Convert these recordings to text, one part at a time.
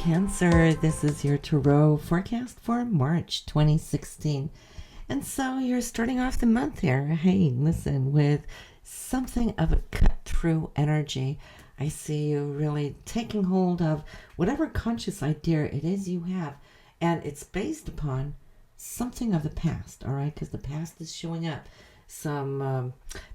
Cancer. This is your Tarot forecast for March 2016. And so you're starting off the month here. Hey, listen, with something of a cut-through energy. I see you really taking hold of whatever conscious idea it is you have, and it's based upon something of the past, all right? Because the past is showing up. Some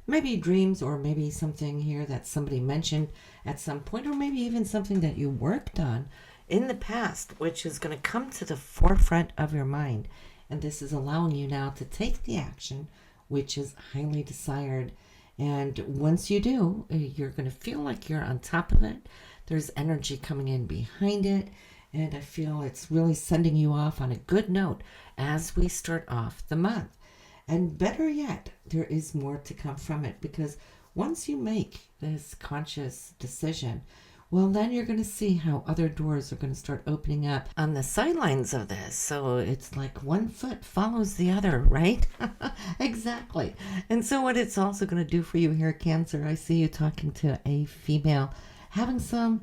maybe dreams, or maybe something here that somebody mentioned at some point, or maybe even something that you worked on in the past, which is going to come to the forefront of your mind. And this is allowing you now to take the action, which is highly desired. And once you do, you're going to feel like you're on top of it. There's energy coming in behind it. And I feel it's really sending you off on a good note as we start off the month. And better yet, there is more to come from it, because once you make this conscious decision, well, then you're going to see how other doors are going to start opening up on the sidelines of this. So it's like one foot follows the other, right? Exactly. And so what it's also going to do for you here, Cancer, I see you talking to a female, having some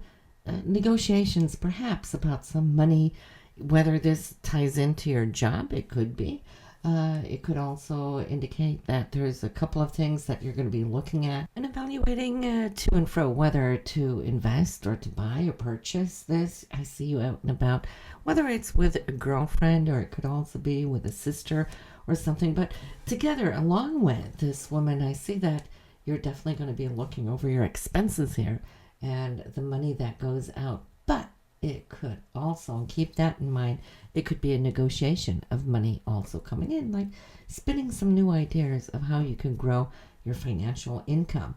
negotiations perhaps about some money, whether this ties into your job, it could be. It could also indicate that there's a couple of things that you're going to be looking at and evaluating to and fro, whether to invest or to buy or purchase this. I see you out and about, whether it's with a girlfriend or it could also be with a sister or something. But together, along with this woman, I see that you're definitely going to be looking over your expenses here and the money that goes out. But it could also, and keep that in mind, it could be a negotiation of money also coming in, like spinning some new ideas of how you can grow your financial income.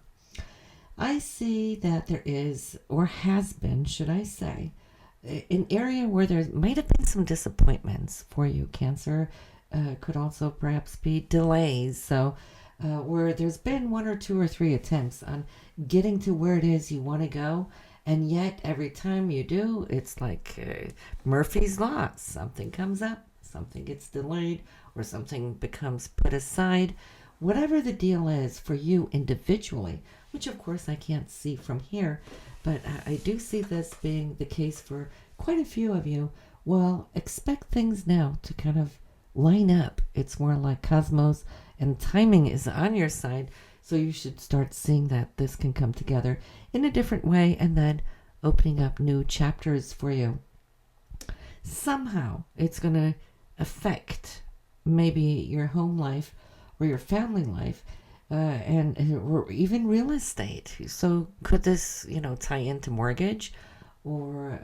I see that there is, or has been, should I say, an area where there might have been some disappointments for you, Cancer. Could also perhaps be delays. So where there's been one or two or three attempts on getting to where it is you want to go, and yet every time you do, it's like Murphy's Law. Something comes up, something gets delayed, or something becomes put aside. Whatever the deal is for you individually, which of course I can't see from here, but I do see this being the case for quite a few of you. Well, expect things now to kind of line up. It's more like cosmos, and timing is on your side. So you should start seeing that this can come together in a different way, and then opening up new chapters for you. Somehow it's going to affect maybe your home life or your family life, or even real estate. So could this, tie into mortgage or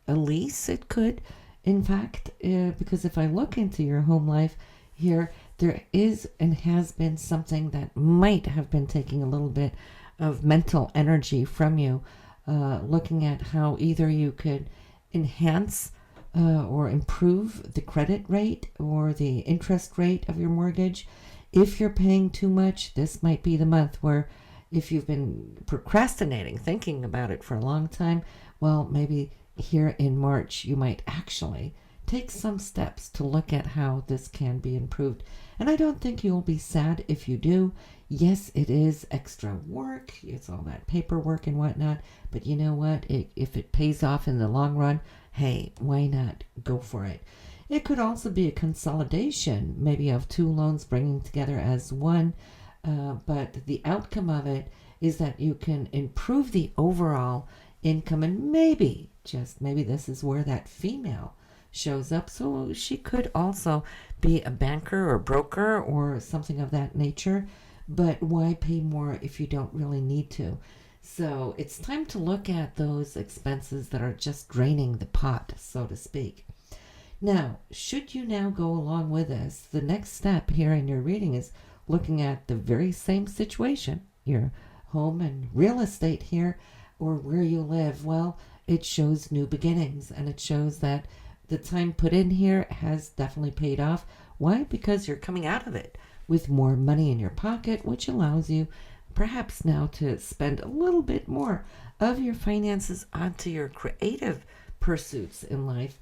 a lease? It could, in fact, because if I look into your home life here, there is and has been something that might have been taking a little bit of mental energy from you, looking at how either you could enhance or improve the credit rate or the interest rate of your mortgage. If you're paying too much, this might be the month where, if you've been procrastinating, thinking about it for a long time, well, maybe here in March you might actually take some steps to look at how this can be improved. And I don't think you'll be sad if you do. Yes, it is extra work. It's all that paperwork and whatnot. But you know what? If it pays off in the long run, hey, why not go for it? It could also be a consolidation, maybe of two loans bringing together as one. But the outcome of it is that you can improve the overall income. And maybe, just maybe, this is where that female shows up. So she could also be a banker or broker or something of that nature, but why pay more if you don't really need to? So it's time to look at those expenses that are just draining the pot, so to speak. Now, should you now go along with this, the next step here in your reading is looking at the very same situation, your home and real estate here, or where you live. Well, it shows new beginnings, and it shows that the time put in here has definitely paid off. Why? Because you're coming out of it with more money in your pocket, which allows you perhaps now to spend a little bit more of your finances onto your creative pursuits in life.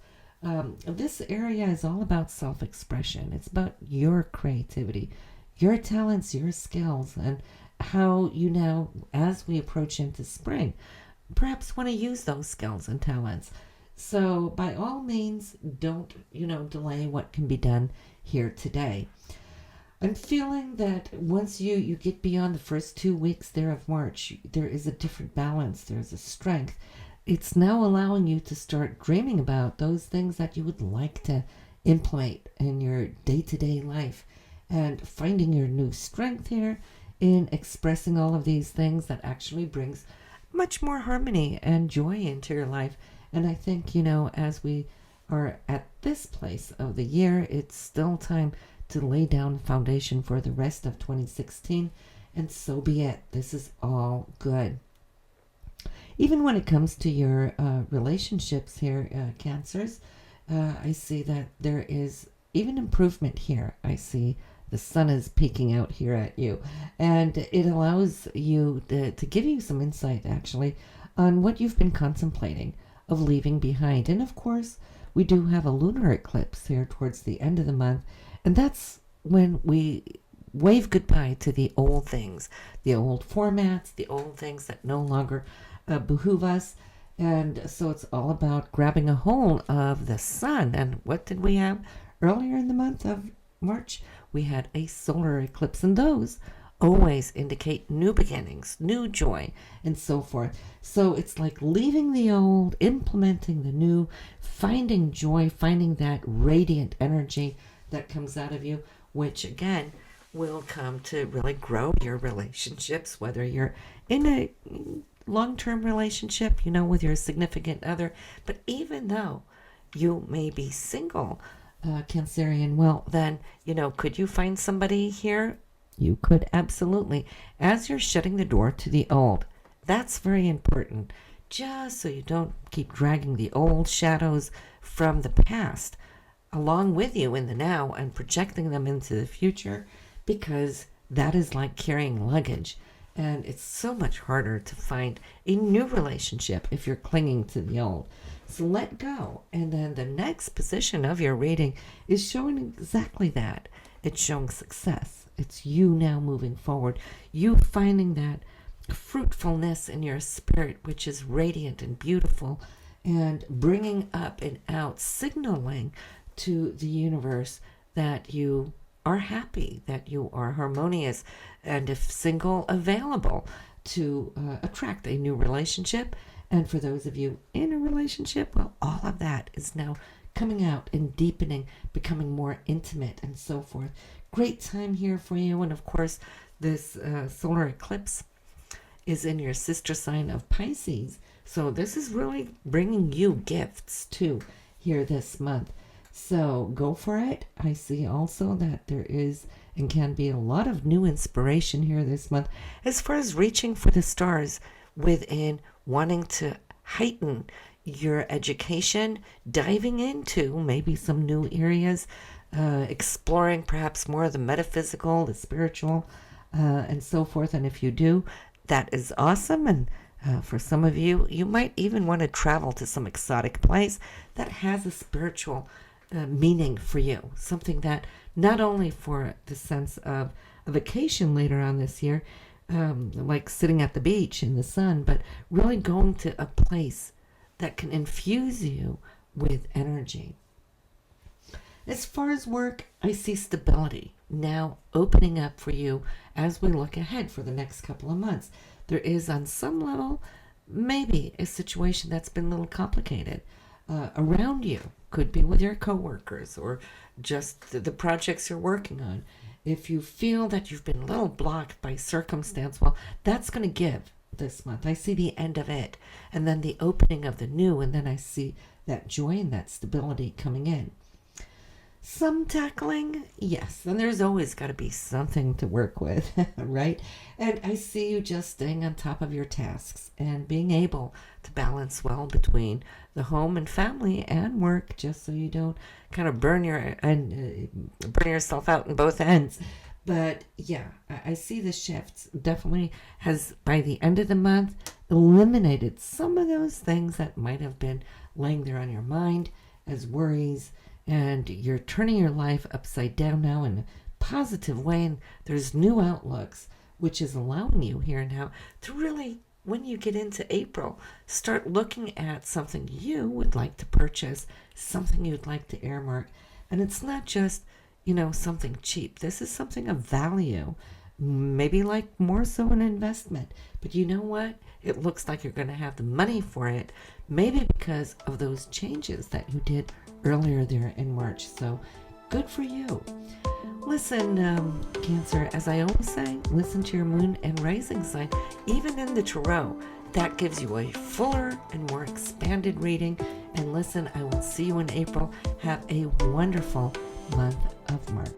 This area is all about self-expression. It's about your creativity, your talents, your skills, and how you now, as we approach into spring, perhaps want to use those skills and talents. So by all means, don't, delay what can be done here today. I'm feeling that once you get beyond the first 2 weeks there of March, there is a different balance, there's a strength. It's now allowing you to start dreaming about those things that you would like to implement in your day-to-day life and finding your new strength here in expressing all of these things that actually brings much more harmony and joy into your life. And I think, as we are at this place of the year, it's still time to lay down the foundation for the rest of 2016, and so be it. This is all good. Even when it comes to your relationships here, Cancers, I see that there is even improvement here. I see the sun is peeking out here at you, and it allows you to give you some insight, actually, on what you've been contemplating of leaving behind. And of course, we do have a lunar eclipse here towards the end of the month, and that's when we wave goodbye to the old things, the old formats, the old things that no longer behoove us. And so it's all about grabbing a hold of the sun. And what did we have earlier in the month of March? We had a solar eclipse, and those always indicate new beginnings, new joy, and so forth. So it's like leaving the old, implementing the new, finding joy, finding that radiant energy that comes out of you, which again will come to really grow your relationships, whether you're in a long-term relationship, with your significant other. But even though you may be single, Cancerian, well, then, could you find somebody here? You could, absolutely. As you're shutting the door to the old, that's very important, just so you don't keep dragging the old shadows from the past along with you in the now and projecting them into the future, because that is like carrying luggage. And it's so much harder to find a new relationship if you're clinging to the old. So let go. And then the next position of your reading is showing exactly that. It's showing success. It's you now moving forward. You finding that fruitfulness in your spirit, which is radiant and beautiful, and bringing up and out, signaling to the universe that you are happy, that you are harmonious, and if single, available to attract a new relationship. And for those of you in a relationship, well, all of that is now coming out and deepening, becoming more intimate, and so forth. Great time here for you. And of course, this solar eclipse is in your sister sign of Pisces. So this is really bringing you gifts too here this month. So go for it. I see also that there is and can be a lot of new inspiration here this month as far as reaching for the stars within, wanting to heighten your education, diving into maybe some new areas, exploring perhaps more of the metaphysical, the spiritual, and so forth. And if you do, that is awesome. And for some of you, you might even want to travel to some exotic place that has a spiritual meaning for you, something that not only for the sense of a vacation later on this year, like sitting at the beach in the sun, but really going to a place that can infuse you with energy. As far as work, I see stability now opening up for you as we look ahead for the next couple of months. There is on some level maybe a situation that's been a little complicated around you. Could be with your coworkers or just the projects you're working on. If you feel that you've been a little blocked by circumstance, well, that's going to give this month. I see the end of it, and then the opening of the new, and then I see that joy and that stability coming in. Some tackling, yes, and there's always got to be something to work with, right? And I see you just staying on top of your tasks and being able to balance well between the home and family and work, just so you don't kind of burn yourself out in both ends. But yeah, I see the shifts definitely has, by the end of the month, eliminated some of those things that might have been laying there on your mind as worries. And you're turning your life upside down now in a positive way. And there's new outlooks, which is allowing you here now to really when you get into April, start looking at something you would like to purchase, something you'd like to earmark. And it's not just, something cheap. This is something of value, maybe like more so an investment. But you know what? It looks like you're going to have the money for it, maybe because of those changes that you did earlier there in March. So good for you. Listen, Cancer, as I always say, listen to your moon and rising sign. Even in the tarot, that gives you a fuller and more expanded reading. And listen, I will see you in April. Have a wonderful month of March.